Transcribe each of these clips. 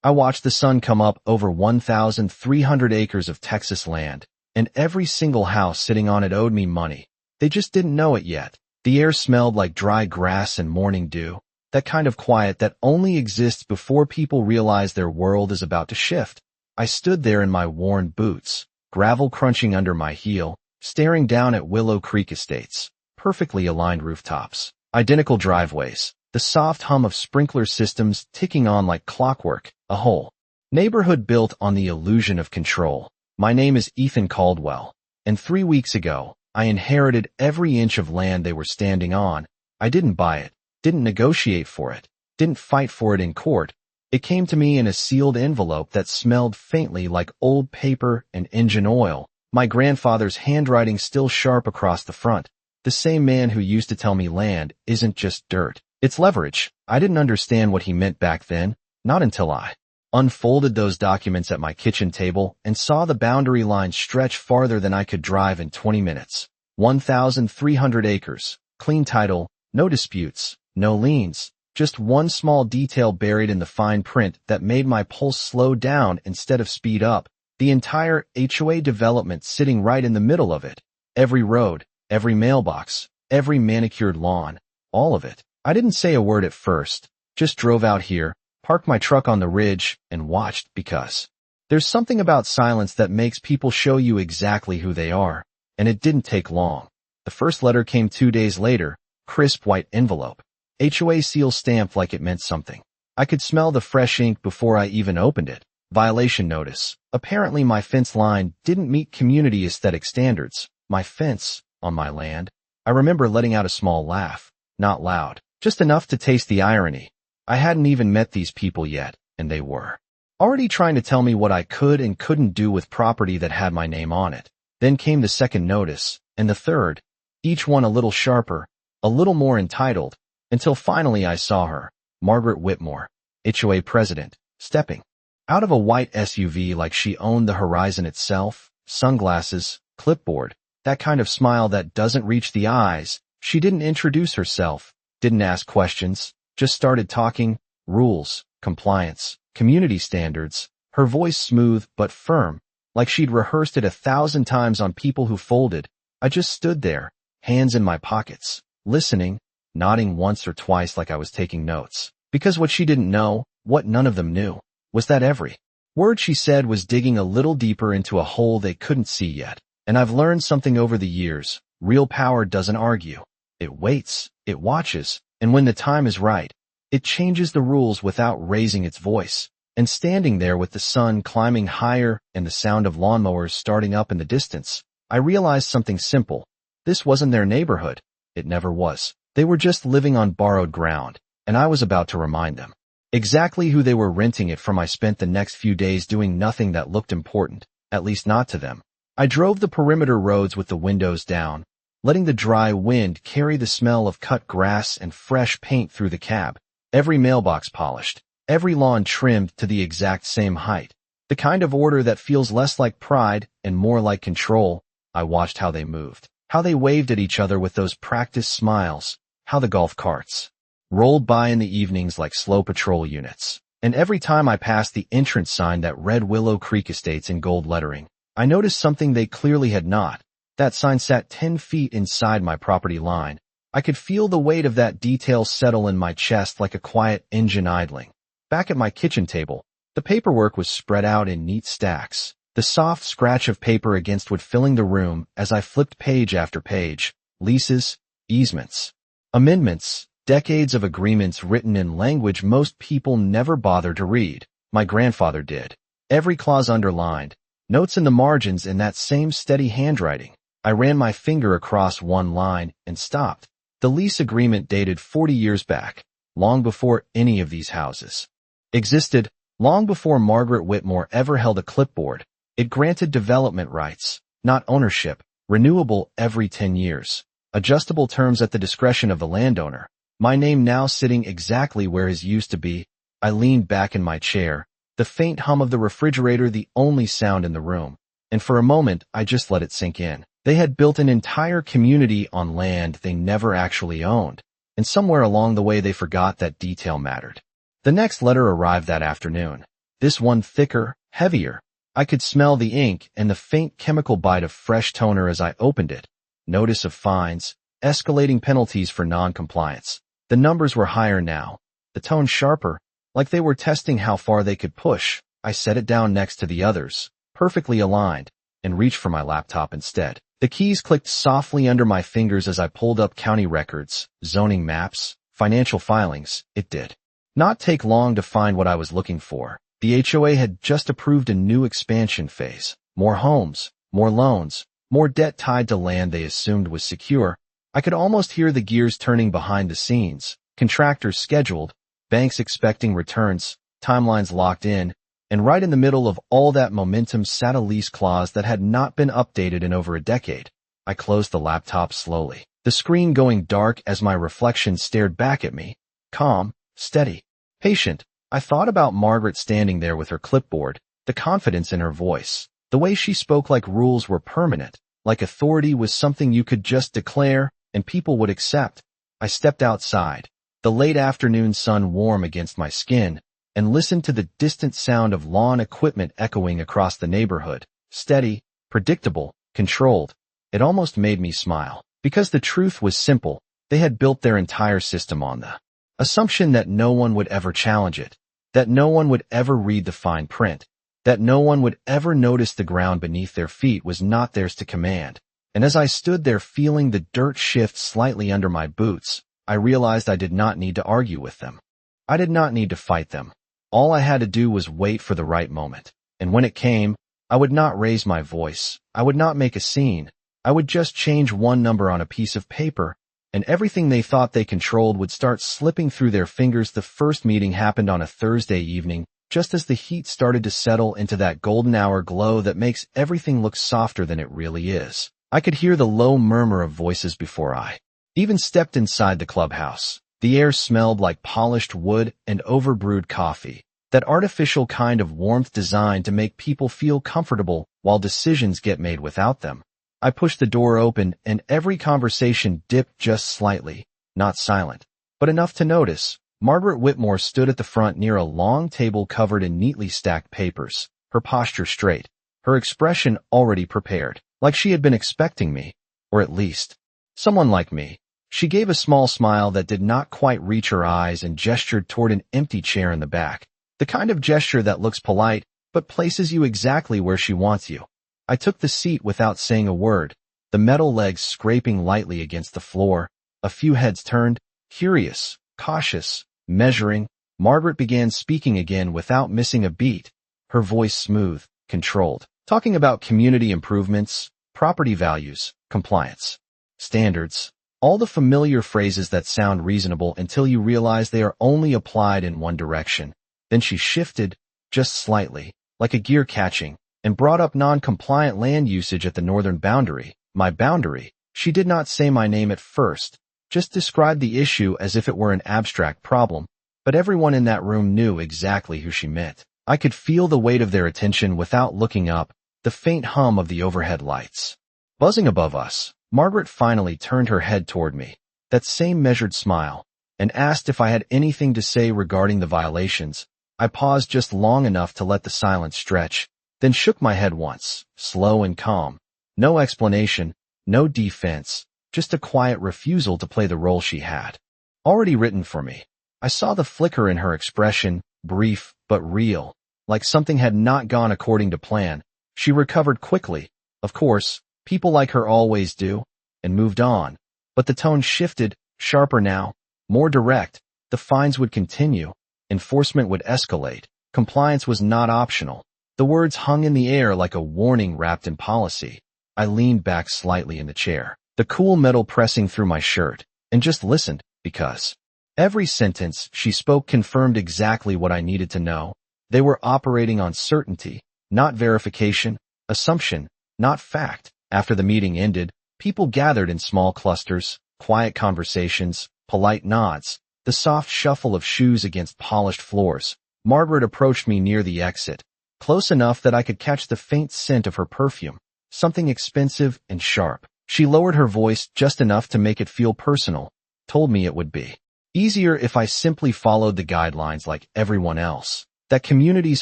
I watched the sun come up over 1,300 acres of Texas land, and every single house sitting on it owed me money. They just didn't know it yet. The air smelled like dry grass and morning dew, that kind of quiet that only exists before people realize their world is about to shift. I stood there in my worn boots, gravel crunching under my heel, staring down at Willow Creek estates, perfectly aligned rooftops, identical driveways, the soft hum of sprinkler systems ticking on like clockwork, a whole neighborhood built on the illusion of control. My name is Ethan Caldwell, and 3 weeks ago, I inherited every inch of land they were standing on. I didn't buy it, didn't negotiate for it, didn't fight for it in court. It came to me in a sealed envelope that smelled faintly like old paper and engine oil, my grandfather's handwriting still sharp across the front. The same man who used to tell me land isn't just dirt, it's leverage. I didn't understand what he meant back then, not until I unfolded those documents at my kitchen table and saw the boundary line stretch farther than I could drive in 20 minutes. 1,300 acres, clean title, no disputes, no liens, just one small detail buried in the fine print that made my pulse slow down instead of speed up. The entire HOA development sitting right in the middle of it. Every road, every mailbox, every manicured lawn, all of it. I didn't say a word at first, just drove out here, parked my truck on the ridge, and watched because there's something about silence that makes people show you exactly who they are, and it didn't take long. The first letter came 2 days later, crisp white envelope. HOA seal stamped like it meant something. I could smell the fresh ink before I even opened it. Violation notice. Apparently my fence line didn't meet community aesthetic standards. My fence, on my land. I remember letting out a small laugh. Not loud. Just enough to taste the irony. I hadn't even met these people yet, and they were already trying to tell me what I could and couldn't do with property that had my name on it. Then came the second notice, and the third, each one a little sharper, a little more entitled, until finally I saw her, Margaret Whitmore, HOA president, stepping out of a white SUV like she owned the horizon itself, sunglasses, clipboard, that kind of smile that doesn't reach the eyes. She didn't introduce herself, didn't ask questions, just started talking, rules, compliance, community standards, her voice smooth but firm, like she'd rehearsed it 1,000 times on people who folded. I just stood there, hands in my pockets, listening, nodding once or twice like I was taking notes. Because what she didn't know, what none of them knew, was that every word she said was digging a little deeper into a hole they couldn't see yet. And I've learned something over the years. Real power doesn't argue. It waits, it watches, and when the time is right, it changes the rules without raising its voice. And standing there with the sun climbing higher and the sound of lawnmowers starting up in the distance, I realized something simple. This wasn't their neighborhood. It never was. They were just living on borrowed ground, and I was about to remind them exactly who they were renting it from. I spent the next few days doing nothing that looked important, at least not to them. I drove the perimeter roads with the windows down, letting the dry wind carry the smell of cut grass and fresh paint through the cab. Every mailbox polished, every lawn trimmed to the exact same height. The kind of order that feels less like pride and more like control. I watched how they moved, how they waved at each other with those practiced smiles, how the golf carts rolled by in the evenings like slow patrol units. And every time I passed the entrance sign that read Willow Creek Estates in gold lettering, I noticed something they clearly had not. That sign sat 10 feet inside my property line. I could feel the weight of that detail settle in my chest like a quiet engine idling. Back at my kitchen table, the paperwork was spread out in neat stacks, the soft scratch of paper against wood filling the room as I flipped page after page. Leases, easements, amendments, decades of agreements written in language most people never bothered to read. My grandfather did. Every clause underlined, notes in the margins in that same steady handwriting. I ran my finger across one line and stopped. The lease agreement dated 40 years back, long before any of these houses existed, long before Margaret Whitmore ever held a clipboard. It granted development rights, not ownership, renewable every 10 years, adjustable terms at the discretion of the landowner. My name now sitting exactly where his used to be. I leaned back in my chair, the faint hum of the refrigerator the only sound in the room, and for a moment I just let it sink in. They had built an entire community on land they never actually owned, and somewhere along the way they forgot that detail mattered. The next letter arrived that afternoon. This one thicker, heavier. I could smell the ink and the faint chemical bite of fresh toner as I opened it. Notice of fines, escalating penalties for non-compliance. The numbers were higher now, the tone sharper, like they were testing how far they could push. I set it down next to the others, perfectly aligned, and reached for my laptop instead. The keys clicked softly under my fingers as I pulled up county records, zoning maps, financial filings. It did not take long to find what I was looking for. The HOA had just approved a new expansion phase. More homes, more loans, more debt tied to land they assumed was secure. I could almost hear the gears turning behind the scenes. Contractors scheduled, banks expecting returns, timelines locked in, and right in the middle of all that momentum sat a lease clause that had not been updated in over a decade. I closed the laptop slowly, the screen going dark as my reflection stared back at me. Calm, steady, patient. I thought about Margaret standing there with her clipboard, the confidence in her voice, the way she spoke like rules were permanent, like authority was something you could just declare and people would accept. I stepped outside, the late afternoon sun warm against my skin, and listened to the distant sound of lawn equipment echoing across the neighborhood. Steady, predictable, controlled. It almost made me smile, because the truth was simple. They had built their entire system on the assumption that no one would ever challenge it, that no one would ever read the fine print, that no one would ever notice the ground beneath their feet was not theirs to command. And as I stood there feeling the dirt shift slightly under my boots, I realized I did not need to argue with them. I did not need to fight them. All I had to do was wait for the right moment. And when it came, I would not raise my voice. I would not make a scene. I would just change one number on a piece of paper, and everything they thought they controlled would start slipping through their fingers. The first meeting happened on a Thursday evening, just as the heat started to settle into that golden hour glow that makes everything look softer than it really is. I could hear the low murmur of voices before I even stepped inside the clubhouse. The air smelled like polished wood and overbrewed coffee, that artificial kind of warmth designed to make people feel comfortable while decisions get made without them. I pushed the door open and every conversation dipped just slightly, not silent, but enough to notice. Margaret Whitmore stood at the front near a long table covered in neatly stacked papers, her posture straight, her expression already prepared, like she had been expecting me, or at least someone like me. She gave a small smile that did not quite reach her eyes and gestured toward an empty chair in the back, the kind of gesture that looks polite but places you exactly where she wants you. I took the seat without saying a word, the metal legs scraping lightly against the floor. A few heads turned, curious, cautious, measuring. Margaret began speaking again without missing a beat, her voice smooth, controlled, talking about community improvements, property values, compliance, standards, all the familiar phrases that sound reasonable until you realize they are only applied in one direction. Then she shifted, just slightly, like a gear catching, and brought up non-compliant land usage at the northern boundary. My boundary. She did not say my name at first, just described the issue as if it were an abstract problem, but everyone in that room knew exactly who she meant. I could feel the weight of their attention without looking up, the faint hum of the overhead lights buzzing above us. Margaret finally turned her head toward me, that same measured smile, and asked if I had anything to say regarding the violations. I paused just long enough to let the silence stretch, then shook my head once, slow and calm. No explanation, no defense, just a quiet refusal to play the role she had already written for me. I saw the flicker in her expression, brief but real, like something had not gone according to plan. She recovered quickly, of course, people like her always do, and moved on. But the tone shifted, sharper now, more direct. The fines would continue. Enforcement would escalate. Compliance was not optional. The words hung in the air like a warning wrapped in policy. I leaned back slightly in the chair, the cool metal pressing through my shirt, and just listened, because every sentence she spoke confirmed exactly what I needed to know. They were operating on certainty, not verification, assumption, not fact. After the meeting ended, people gathered in small clusters, quiet conversations, polite nods, the soft shuffle of shoes against polished floors. Margaret approached me near the exit, close enough that I could catch the faint scent of her perfume, something expensive and sharp. She lowered her voice just enough to make it feel personal, told me it would be easier if I simply followed the guidelines like everyone else. that communities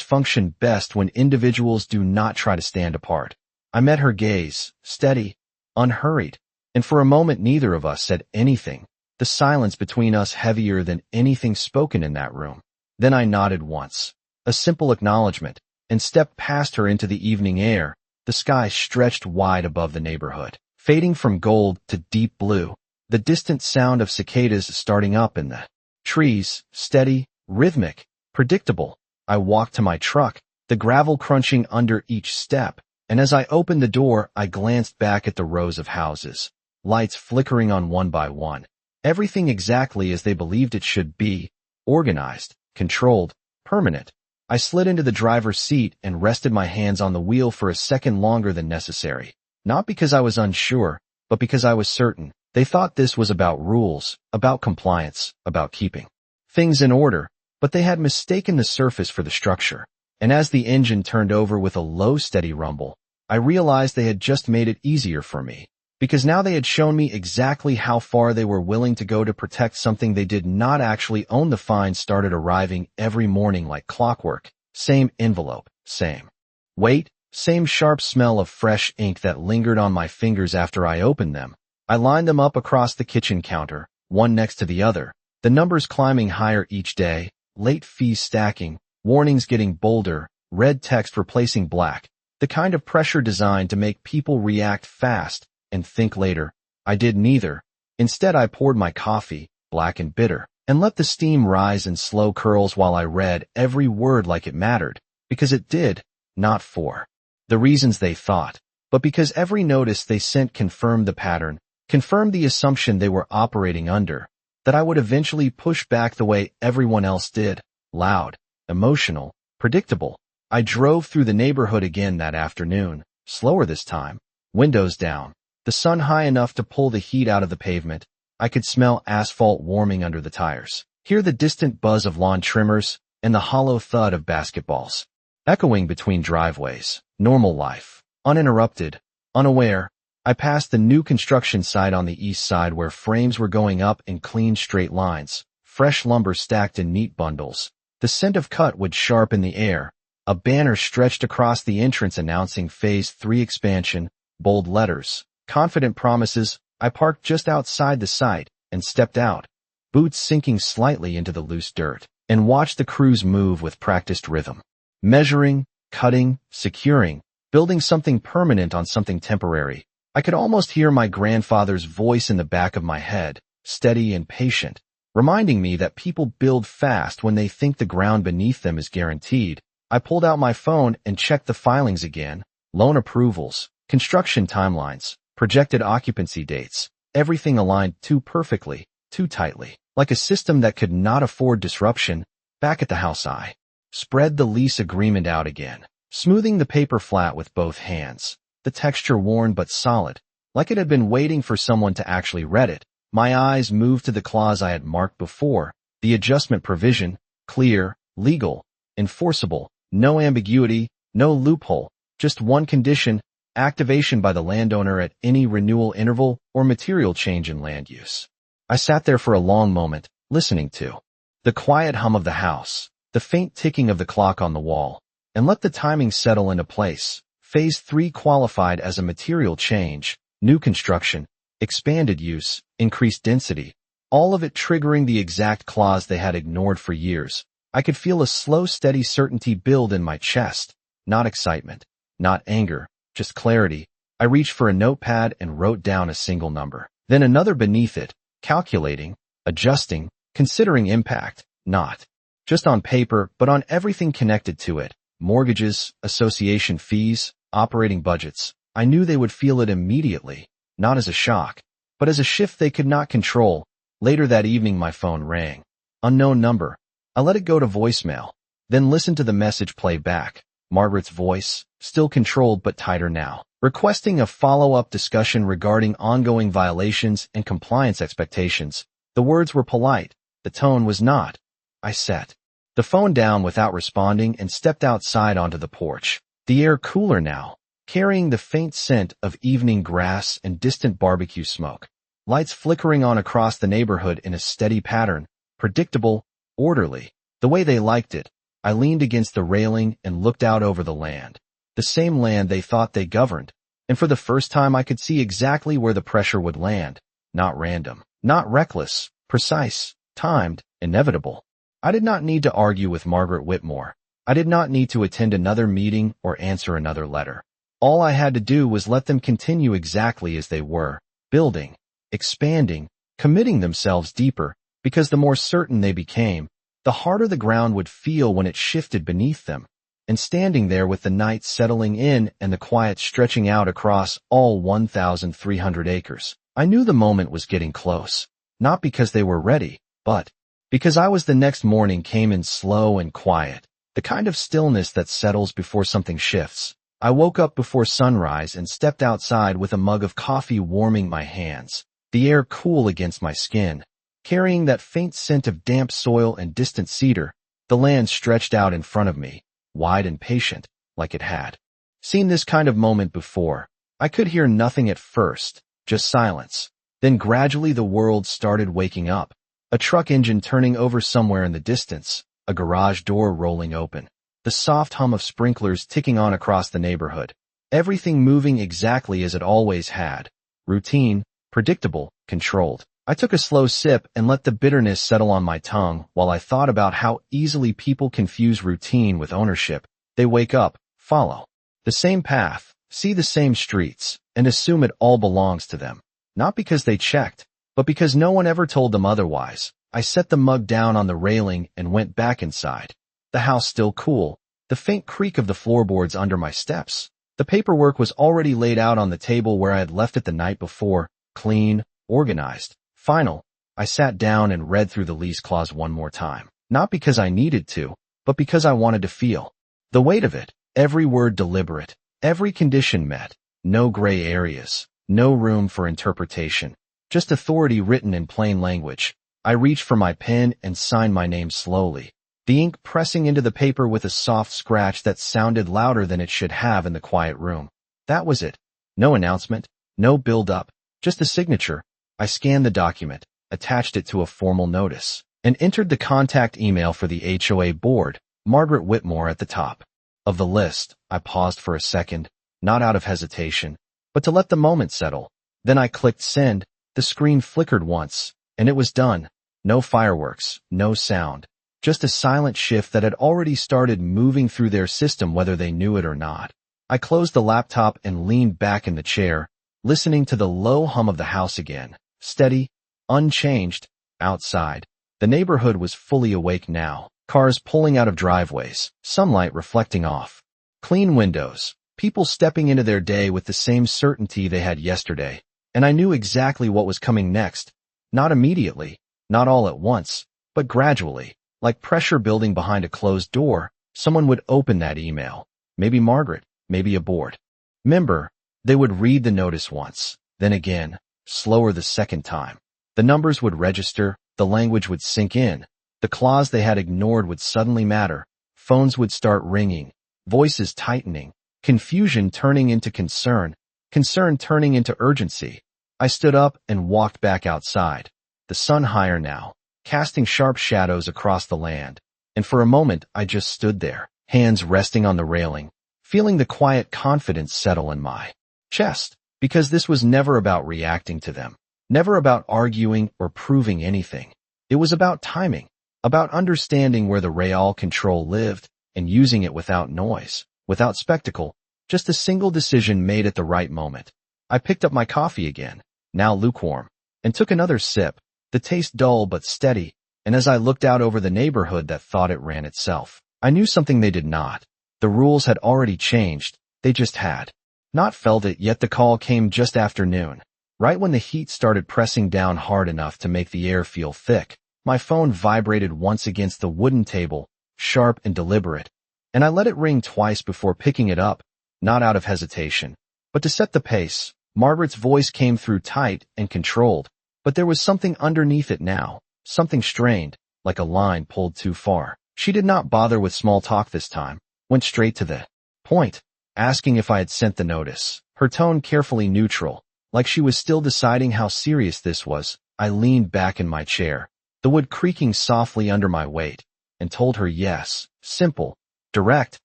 function best when individuals do not try to stand apart. I met her gaze, steady, unhurried, and for a moment neither of us said anything, the silence between us heavier than anything spoken in that room. Then I nodded once, a simple acknowledgement, and stepped past her into the evening air. The sky stretched wide above the neighborhood, fading from gold to deep blue, the distant sound of cicadas starting up in the trees, steady, rhythmic, predictable. I walked to my truck, the gravel crunching under each step, and as I opened the door, I glanced back at the rows of houses, lights flickering on one by one. Everything exactly as they believed it should be, organized, controlled, permanent. I slid into the driver's seat and rested my hands on the wheel for a second longer than necessary. Not because I was unsure, but because I was certain. They thought this was about rules, about compliance, about keeping things in order, but they had mistaken the surface for the structure. And as the engine turned over with a low, steady rumble, I realized they had just made it easier for me. Because now they had shown me exactly how far they were willing to go to protect something they did not actually own. The fines started arriving every morning like clockwork. Same envelope, same weight, same sharp smell of fresh ink that lingered on my fingers after I opened them. I lined them up across the kitchen counter, one next to the other, the numbers climbing higher each day, late fees stacking, warnings getting bolder, red text replacing black, the kind of pressure designed to make people react fast and think later. I did neither. Instead, I poured my coffee, black and bitter, and let the steam rise in slow curls while I read every word like it mattered, because it did, not for the reasons they thought, but because every notice they sent confirmed the pattern, confirmed the assumption they were operating under, that I would eventually push back the way everyone else did, loud, emotional, predictable. I drove through the neighborhood again that afternoon, slower this time, windows down, the sun high enough to pull the heat out of the pavement. I could smell asphalt warming under the tires, hear the distant buzz of lawn trimmers, and the hollow thud of basketballs, echoing between driveways. Normal life, uninterrupted, unaware. I passed the new construction site on the east side where frames were going up in clean straight lines, fresh lumber stacked in neat bundles. The scent of cut wood sharp in the air. A banner stretched across the entrance announcing Phase 3 expansion, bold letters, confident promises. I parked just outside the site and stepped out, boots sinking slightly into the loose dirt, and watched the crews move with practiced rhythm. Measuring, cutting, securing, building something permanent on something temporary. I could almost hear my grandfather's voice in the back of my head, steady and patient, reminding me that people build fast when they think the ground beneath them is guaranteed. I pulled out my phone and checked the filings again, loan approvals, construction timelines, projected occupancy dates. Everything aligned too perfectly, too tightly, like a system that could not afford disruption. Back at the house, I spread the lease agreement out again, smoothing the paper flat with both hands, the texture worn but solid, like it had been waiting for someone to actually read it. My eyes moved to the clause I had marked before, the adjustment provision, clear, legal, enforceable, no ambiguity, no loophole, just one condition: activation by the landowner at any renewal interval or material change in land use. I sat there for a long moment, listening to the quiet hum of the house, the faint ticking of the clock on the wall, and let the timing settle into place. Phase 3 qualified as a material change, new construction, expanded use, increased density, all of it triggering the exact clause they had ignored for years. I could feel a slow, steady certainty build in my chest, not excitement, not anger, just clarity. I reached for a notepad and wrote down a single number, then another beneath it, calculating, adjusting, considering impact, not just on paper, but on everything connected to it: mortgages, association fees, operating budgets. I knew they would feel it immediately, not as a shock, but as a shift they could not control. Later that evening my phone rang. Unknown number. I let it go to voicemail, then listened to the message play back. Margaret's voice, still controlled but tighter now, requesting a follow-up discussion regarding ongoing violations and compliance expectations. The words were polite, the tone was not. I set the phone down without responding and stepped outside onto the porch, the air cooler now, carrying the faint scent of evening grass and distant barbecue smoke. Lights flickering on across the neighborhood in a steady pattern, predictable, orderly, the way they liked it. I leaned against the railing and looked out over the land. The same land they thought they governed. And for the first time I could see exactly where the pressure would land. Not random, not reckless, precise, timed, inevitable. I did not need to argue with Margaret Whitmore. I did not need to attend another meeting or answer another letter. All I had to do was let them continue exactly as they were, building, expanding, committing themselves deeper, because the more certain they became, the harder the ground would feel when it shifted beneath them. And standing there with the night settling in and the quiet stretching out across all 1,300 acres, I knew the moment was getting close. Not because they were ready, but because the next morning came in slow and quiet, the kind of stillness that settles before something shifts. I woke up before sunrise and stepped outside with a mug of coffee warming my hands, the air cool against my skin. Carrying that faint scent of damp soil and distant cedar, the land stretched out in front of me, wide and patient, like it had seen this kind of moment before. I could hear nothing at first, just silence. Then gradually the world started waking up. A truck engine turning over somewhere in the distance, a garage door rolling open, the soft hum of sprinklers ticking on across the neighborhood. Everything moving exactly as it always had. Routine, predictable, controlled. I took a slow sip and let the bitterness settle on my tongue while I thought about how easily people confuse routine with ownership. They wake up, follow the same path, see the same streets, and assume it all belongs to them. Not because they checked, but because no one ever told them otherwise. I set the mug down on the railing and went back inside. The house still cool, the faint creak of the floorboards under my steps. The paperwork was already laid out on the table where I had left it the night before, clean, organized. Final. I sat down and read through the lease clause one more time. Not because I needed to, but because I wanted to feel the weight of it. Every word deliberate, every condition met. No gray areas, no room for interpretation. Just authority written in plain language. I reached for my pen and signed my name slowly, the ink pressing into the paper with a soft scratch that sounded louder than it should have in the quiet room. That was it. No announcement, no build-up, just a signature. I scanned the document, attached it to a formal notice, and entered the contact email for the HOA board, Margaret Whitmore at the top of the list. I paused for a second, not out of hesitation, but to let the moment settle. Then I clicked send. The screen flickered once, and it was done. No fireworks, no sound, just a silent shift that had already started moving through their system whether they knew it or not. I closed the laptop and leaned back in the chair, listening to the low hum of the house again. Steady, unchanged. Outside, the neighborhood was fully awake now. Cars pulling out of driveways, sunlight reflecting off clean windows, people stepping into their day with the same certainty they had yesterday. And I knew exactly what was coming next. Not immediately, not all at once, but gradually, like pressure building behind a closed door. Someone would open that email. Maybe Margaret, maybe a board member. They would read the notice once, then again, slower the second time. The numbers would register, the language would sink in, the clause they had ignored would suddenly matter, phones would start ringing, voices tightening, confusion turning into concern, concern turning into urgency. I stood up and walked back outside, the sun higher now, casting sharp shadows across the land, and for a moment I just stood there, hands resting on the railing, feeling the quiet confidence settle in my chest, because this was never about reacting to them, never about arguing or proving anything. It was about timing, about understanding where the real control lived and using it without noise, without spectacle, just a single decision made at the right moment. I picked up my coffee again, now lukewarm, and took another sip, the taste dull but steady, and as I looked out over the neighborhood that thought it ran itself, I knew something they did not. The rules had already changed, they just had not felt it yet. The call came just after noon, right when the heat started pressing down hard enough to make the air feel thick. My phone vibrated once against the wooden table, sharp and deliberate, and I let it ring twice before picking it up, not out of hesitation, but to set the pace. Margaret's voice came through tight and controlled, but there was something underneath it now, something strained, like a line pulled too far. She did not bother with small talk this time, went straight to the point, asking if I had sent the notice, her tone carefully neutral, like she was still deciding how serious this was. I leaned back in my chair, the wood creaking softly under my weight, and told her yes. Simple, direct,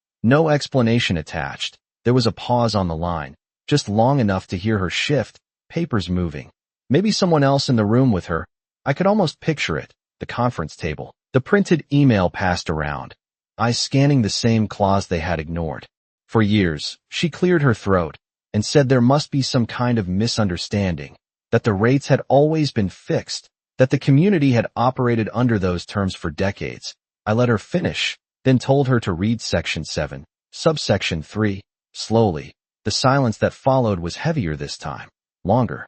no explanation attached. There was a pause on the line, just long enough to hear her shift, papers moving. Maybe someone else in the room with her. I could almost picture it, the conference table. The printed email passed around, eyes scanning the same clause they had ignored. For years, she cleared her throat and said there must be some kind of misunderstanding, that the rates had always been fixed, that the community had operated under those terms for decades. I let her finish, then told her to read Section 7, Subsection 3, slowly. The silence that followed was heavier this time, longer.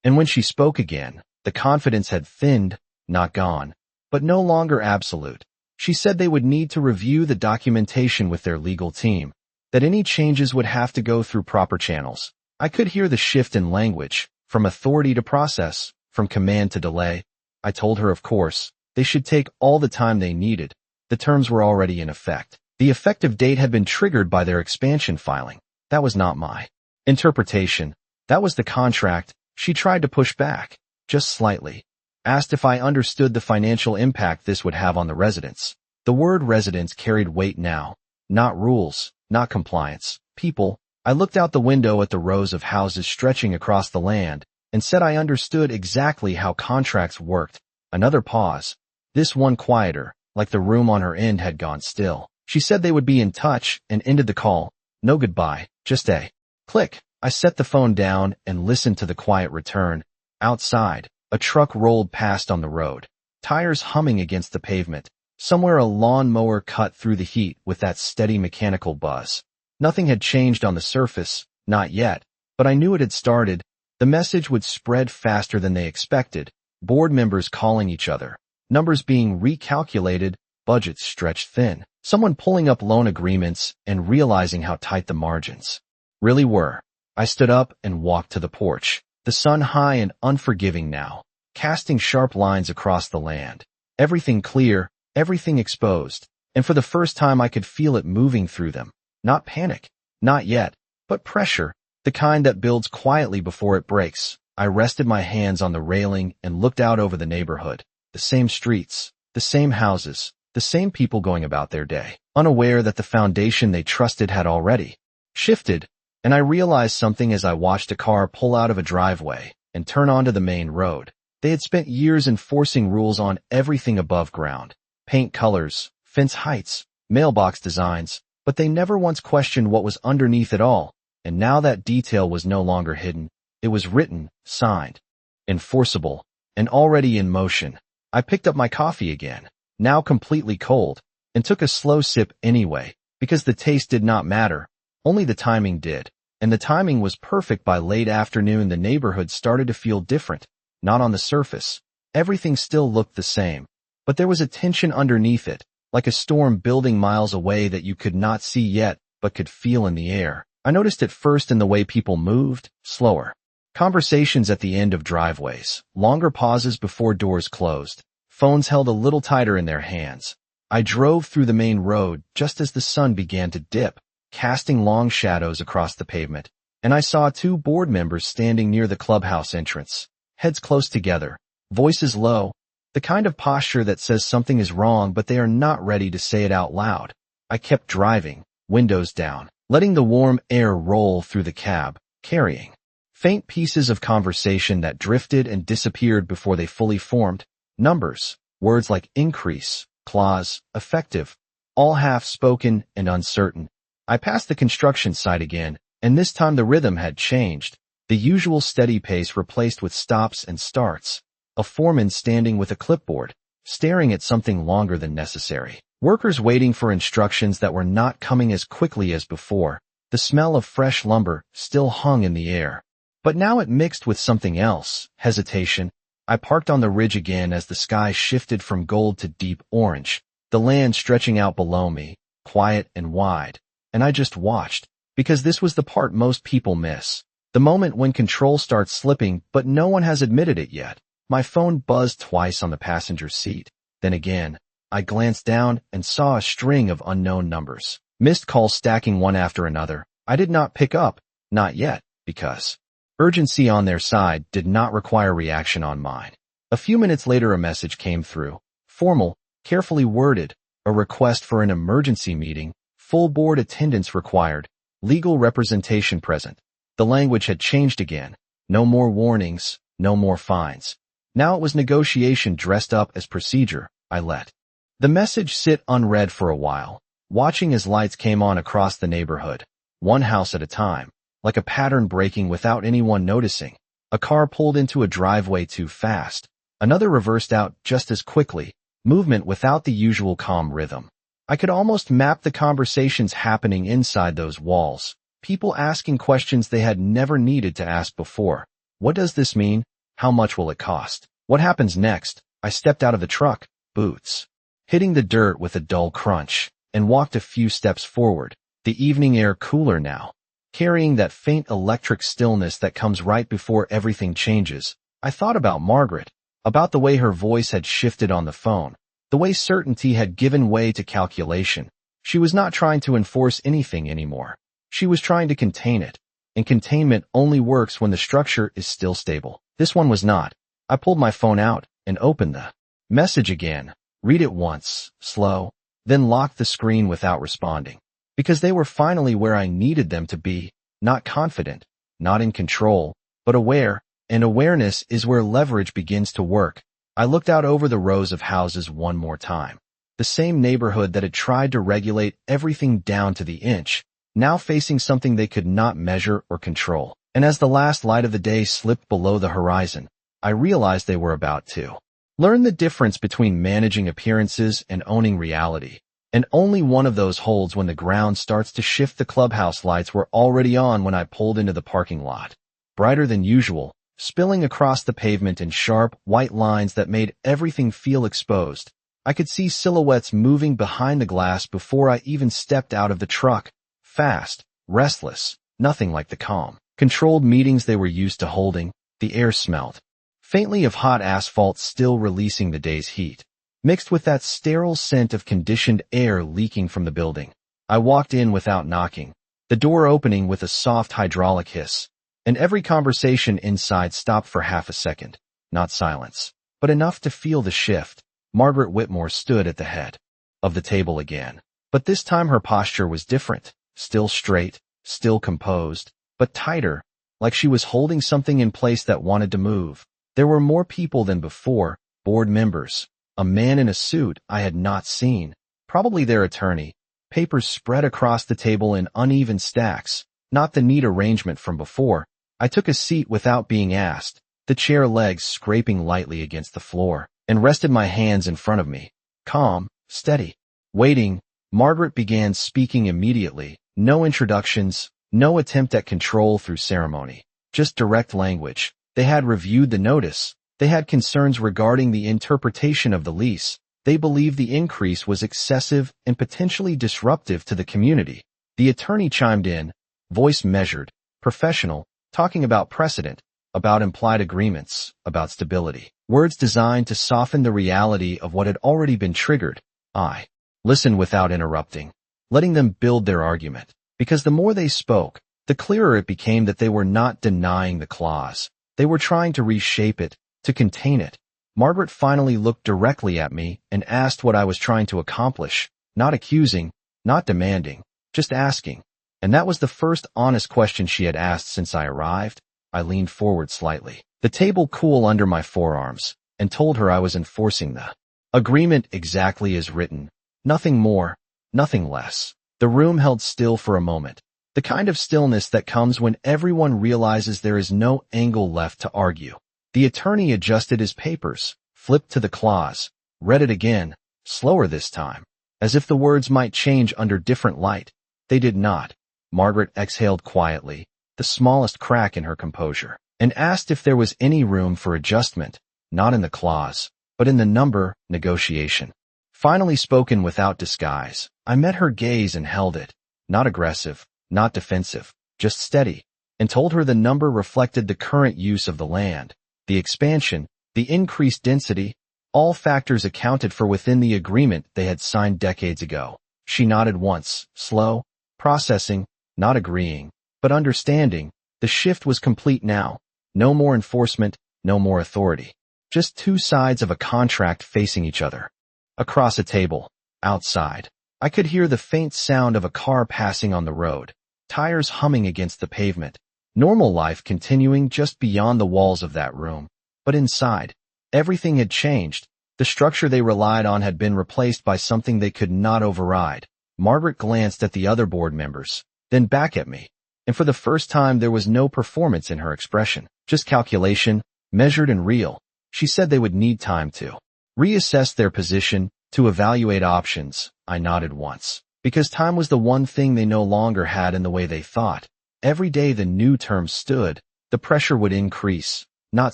And when she spoke again, the confidence had thinned, not gone, but no longer absolute. She said they would need to review the documentation with their legal team, that any changes would have to go through proper channels. I could hear the shift in language, from authority to process, from command to delay. I told her, of course, they should take all the time they needed. The terms were already in effect. The effective date had been triggered by their expansion filing. That was not my interpretation. That was the contract. She tried to push back, just slightly. Asked if I understood the financial impact this would have on the residents. The word residents carried weight now. Not rules, not compliance. People. I looked out the window at the rows of houses stretching across the land and said I understood exactly how contracts worked. Another pause. This one quieter, like the room on her end had gone still. She said they would be in touch and ended the call. No goodbye, just a click. I set the phone down and listened to the quiet return. Outside, a truck rolled past on the road, tires humming against the pavement. Somewhere a lawnmower cut through the heat with that steady mechanical buzz. Nothing had changed on the surface, not yet, but I knew it had started. The message would spread faster than they expected. Board members calling each other, numbers being recalculated, budgets stretched thin. Someone pulling up loan agreements and realizing how tight the margins really were. I stood up and walked to the porch, the sun high and unforgiving now, casting sharp lines across the land. Everything clear, everything exposed, and for the first time I could feel it moving through them. Not panic, not yet, but pressure, the kind that builds quietly before it breaks. I rested my hands on the railing and looked out over the neighborhood. The same streets, the same houses, the same people going about their day, unaware that the foundation they trusted had already shifted. And I realized something as I watched a car pull out of a driveway and turn onto the main road. They had spent years enforcing rules on everything above ground. Paint colors, fence heights, mailbox designs, but they never once questioned what was underneath it all. And now that detail was no longer hidden. It was written, signed, enforceable, and already in motion. I picked up my coffee again, now completely cold, and took a slow sip anyway, because the taste did not matter, only the timing did. And the timing was perfect. By late afternoon the neighborhood started to feel different, not on the surface. Everything still looked the same, but there was a tension underneath it, like a storm building miles away that you could not see yet, but could feel in the air. I noticed it first in the way people moved, slower. Conversations at the end of driveways, longer pauses before doors closed, phones held a little tighter in their hands. I drove through the main road just as the sun began to dip, casting long shadows across the pavement, and I saw two board members standing near the clubhouse entrance, heads close together, voices low, the kind of posture that says something is wrong but they are not ready to say it out loud. I kept driving, windows down, letting the warm air roll through the cab, carrying faint pieces of conversation that drifted and disappeared before they fully formed. Numbers, words like increase, clause, effective, all half-spoken and uncertain. I passed the construction site again, and this time the rhythm had changed. The usual steady pace replaced with stops and starts. A foreman standing with a clipboard, staring at something longer than necessary. Workers waiting for instructions that were not coming as quickly as before. The smell of fresh lumber still hung in the air. But now it mixed with something else, hesitation. I parked on the ridge again as the sky shifted from gold to deep orange, the land stretching out below me, quiet and wide. And I just watched, because this was the part most people miss. The moment when control starts slipping, but no one has admitted it yet. My phone buzzed twice on the passenger seat. Then again, I glanced down and saw a string of unknown numbers. Missed calls stacking one after another. I did not pick up, not yet, because urgency on their side did not require reaction on mine. A few minutes later a message came through, formal, carefully worded, a request for an emergency meeting, full board attendance required, legal representation present. The language had changed again. No more warnings, no more fines. Now it was negotiation dressed up as procedure. I let the message sit unread for a while, watching as lights came on across the neighborhood, one house at a time, like a pattern breaking without anyone noticing. A car pulled into a driveway too fast. Another reversed out just as quickly, movement without the usual calm rhythm. I could almost map the conversations happening inside those walls, people asking questions they had never needed to ask before. What does this mean? How much will it cost? What happens next? I stepped out of the truck, boots hitting the dirt with a dull crunch, and walked a few steps forward, the evening air cooler now, carrying that faint electric stillness that comes right before everything changes. I thought about Margaret, about the way her voice had shifted on the phone, the way certainty had given way to calculation. She was not trying to enforce anything anymore. She was trying to contain it, and containment only works when the structure is still stable. This one was not. I pulled my phone out and opened the message again. Read it once, slow, then locked the screen without responding. Because they were finally where I needed them to be, not confident, not in control, but aware, and awareness is where leverage begins to work. I looked out over the rows of houses one more time. The same neighborhood that had tried to regulate everything down to the inch, now facing something they could not measure or control. And as the last light of the day slipped below the horizon, I realized they were about to learn the difference between managing appearances and owning reality. And only one of those holds when the ground starts to shift. The clubhouse lights were already on when I pulled into the parking lot, brighter than usual, spilling across the pavement in sharp, white lines that made everything feel exposed. I could see silhouettes moving behind the glass before I even stepped out of the truck. Fast, restless, nothing like the calm, controlled meetings they were used to holding. The air smelled faintly of hot asphalt still releasing the day's heat, mixed with that sterile scent of conditioned air leaking from the building. I walked in without knocking, the door opening with a soft hydraulic hiss, and every conversation inside stopped for half a second. Not silence, but enough to feel the shift. Margaret Whitmore stood at the head of the table again, but this time her posture was different, still straight, still composed, but tighter, like she was holding something in place that wanted to move. There were more people than before, board members, a man in a suit I had not seen, probably their attorney, papers spread across the table in uneven stacks, not the neat arrangement from before. I took a seat without being asked, the chair legs scraping lightly against the floor, and rested my hands in front of me. Calm, steady, waiting. Margaret began speaking immediately, no introductions, no attempt at control through ceremony, just direct language. They had reviewed the notice. They had concerns regarding the interpretation of the lease. They believed the increase was excessive and potentially disruptive to the community. The attorney chimed in, voice measured, professional, talking about precedent, about implied agreements, about stability. Words designed to soften the reality of what had already been triggered. I listened without interrupting, letting them build their argument. Because the more they spoke, the clearer it became that they were not denying the clause. They were trying to reshape it, to contain it. Margaret finally looked directly at me and asked what I was trying to accomplish, not accusing, not demanding, just asking. And that was the first honest question she had asked since I arrived. I leaned forward slightly, the table cool under my forearms, and told her I was enforcing the agreement exactly as written. Nothing more, nothing less. The room held still for a moment, the kind of stillness that comes when everyone realizes there is no angle left to argue. The attorney adjusted his papers, flipped to the clause, read it again, slower this time, as if the words might change under different light. They did not. Margaret exhaled quietly, the smallest crack in her composure, and asked if there was any room for adjustment, not in the clause, but in the number, negotiation. Finally spoken without disguise, I met her gaze and held it, not aggressive, not defensive, just steady, and told her the number reflected the current use of the land, the expansion, the increased density, all factors accounted for within the agreement they had signed decades ago. She nodded once, slow, processing, not agreeing, but understanding. The shift was complete now. No more enforcement, no more authority. Just two sides of a contract facing each other. Across a table, Outside, I could hear the faint sound of a car passing on the road, tires humming against the pavement, normal life continuing just beyond the walls of that room. But inside, everything had changed. The structure they relied on had been replaced by something they could not override. Margaret glanced at the other board members, then back at me, and for the first time there was no performance in her expression, just calculation, measured and real. She said they would need time to reassess their position, to evaluate options. I nodded once, because time was the one thing they no longer had in the way they thought. Every day the new term stood, the pressure would increase, not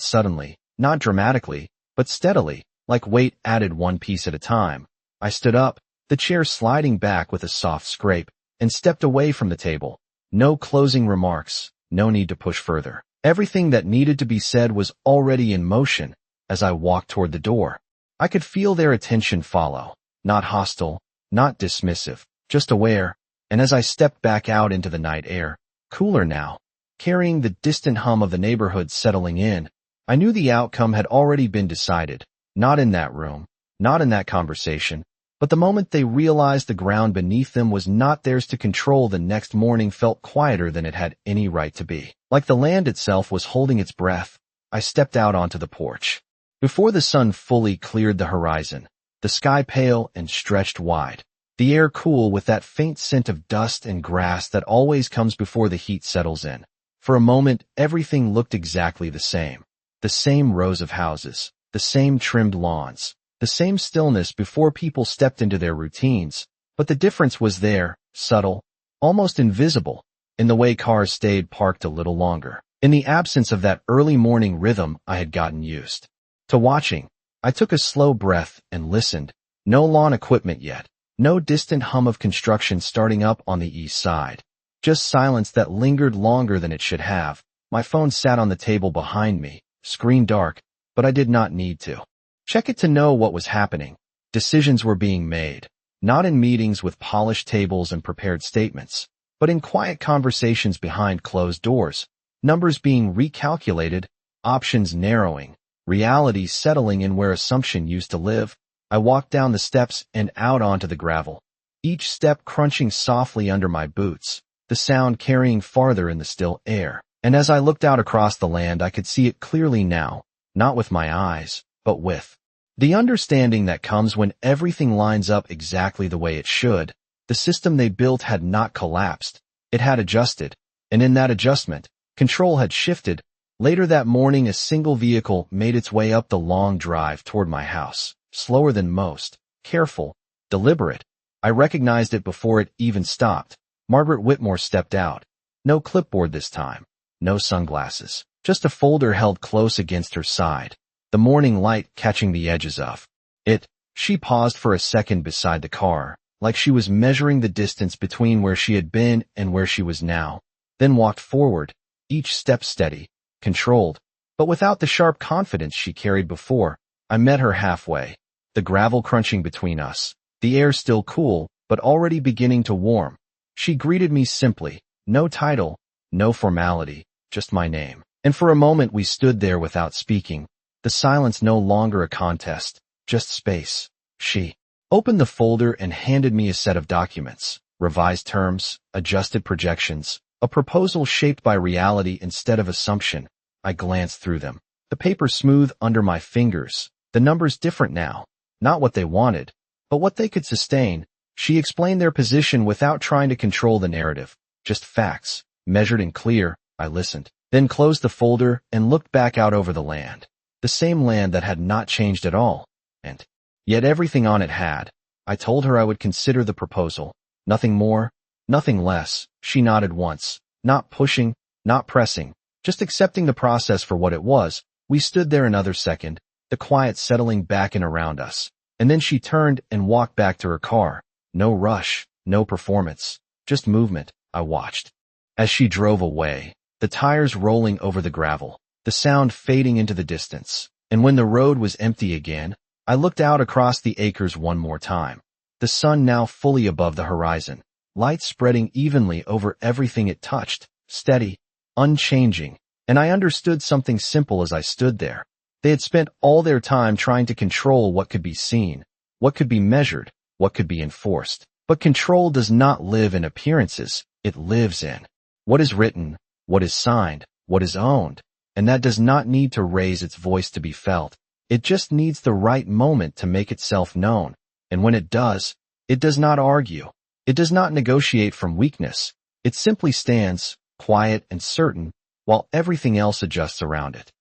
suddenly, not dramatically, but steadily, like weight added one piece at a time. I stood up, the chair sliding back with a soft scrape, and stepped away from the table. No closing remarks, no need to push further. Everything that needed to be said was already in motion. As I walked toward the door, I could feel their attention follow, not hostile, not dismissive, just aware, and as I stepped back out into the night air, cooler now, carrying the distant hum of the neighborhood settling in, I knew the outcome had already been decided, not in that room, not in that conversation, but the moment they realized the ground beneath them was not theirs to control, the next morning felt quieter than it had any right to be. Like the land itself was holding its breath, I stepped out onto the porch. Before the sun fully cleared the horizon, the sky pale and stretched wide, the air cool with that faint scent of dust and grass that always comes before the heat settles in. For a moment, everything looked exactly the same rows of houses, the same trimmed lawns, the same stillness before people stepped into their routines, but the difference was there, subtle, almost invisible, in the way cars stayed parked a little longer. In the absence of that early morning rhythm I had gotten used to watching, I took a slow breath and listened. No lawn equipment yet, no distant hum of construction starting up on the east side, just silence that lingered longer than it should have. My phone sat on the table behind me, screen dark, but I did not need to check it to know what was happening. Decisions were being made, not in meetings with polished tables and prepared statements, but in quiet conversations behind closed doors, numbers being recalculated, options narrowing, reality settling in where assumption used to live. I walked down the steps and out onto the gravel, each step crunching softly under my boots, the sound carrying farther in the still air. And as I looked out across the land, I could see it clearly now, not with my eyes, but with the understanding that comes when everything lines up exactly the way it should. The system they built had not collapsed, it had adjusted, and in that adjustment, control had shifted. Later that morning, a single vehicle made its way up the long drive toward my house, slower than most, careful, deliberate. I recognized it before it even stopped. Margaret Whitmore stepped out. No clipboard this time, no sunglasses, just a folder held close against her side, the morning light catching the edges of it. She paused for a second beside the car, like she was measuring the distance between where she had been and where she was now, then walked forward, each step steady, controlled, but without the sharp confidence she carried before. I met her halfway, the gravel crunching between us, the air still cool, but already beginning to warm. She greeted me simply, no title, no formality, just my name. And for a moment we stood there without speaking, the silence no longer a contest, just space. She opened the folder and handed me a set of documents, revised terms, adjusted projections, a proposal shaped by reality instead of assumption. I glanced through them, the paper smooth under my fingers, the numbers different now, not what they wanted, but what they could sustain. She explained their position without trying to control the narrative, just facts, measured and clear. I listened, then closed the folder and looked back out over the land, the same land that had not changed at all, and yet everything on it had. I told her I would consider the proposal, nothing more, nothing less. She nodded once, not pushing, not pressing, just accepting the process for what it was. We stood there another second, the quiet settling back in around us, and then she turned and walked back to her car. No rush, no performance, just movement. I watched as she drove away, the tires rolling over the gravel, the sound fading into the distance, and when the road was empty again, I looked out across the acres one more time. The sun now fully above the horizon, light spreading evenly over everything it touched, steady, unchanging, and I understood something simple as I stood there. They had spent all their time trying to control what could be seen, what could be measured, what could be enforced. But control does not live in appearances, it lives in what is written, what is signed, what is owned. And that does not need to raise its voice to be felt. It just needs the right moment to make itself known. And when it does not argue. It does not negotiate from weakness. It simply stands, quiet and certain, while everything else adjusts around it.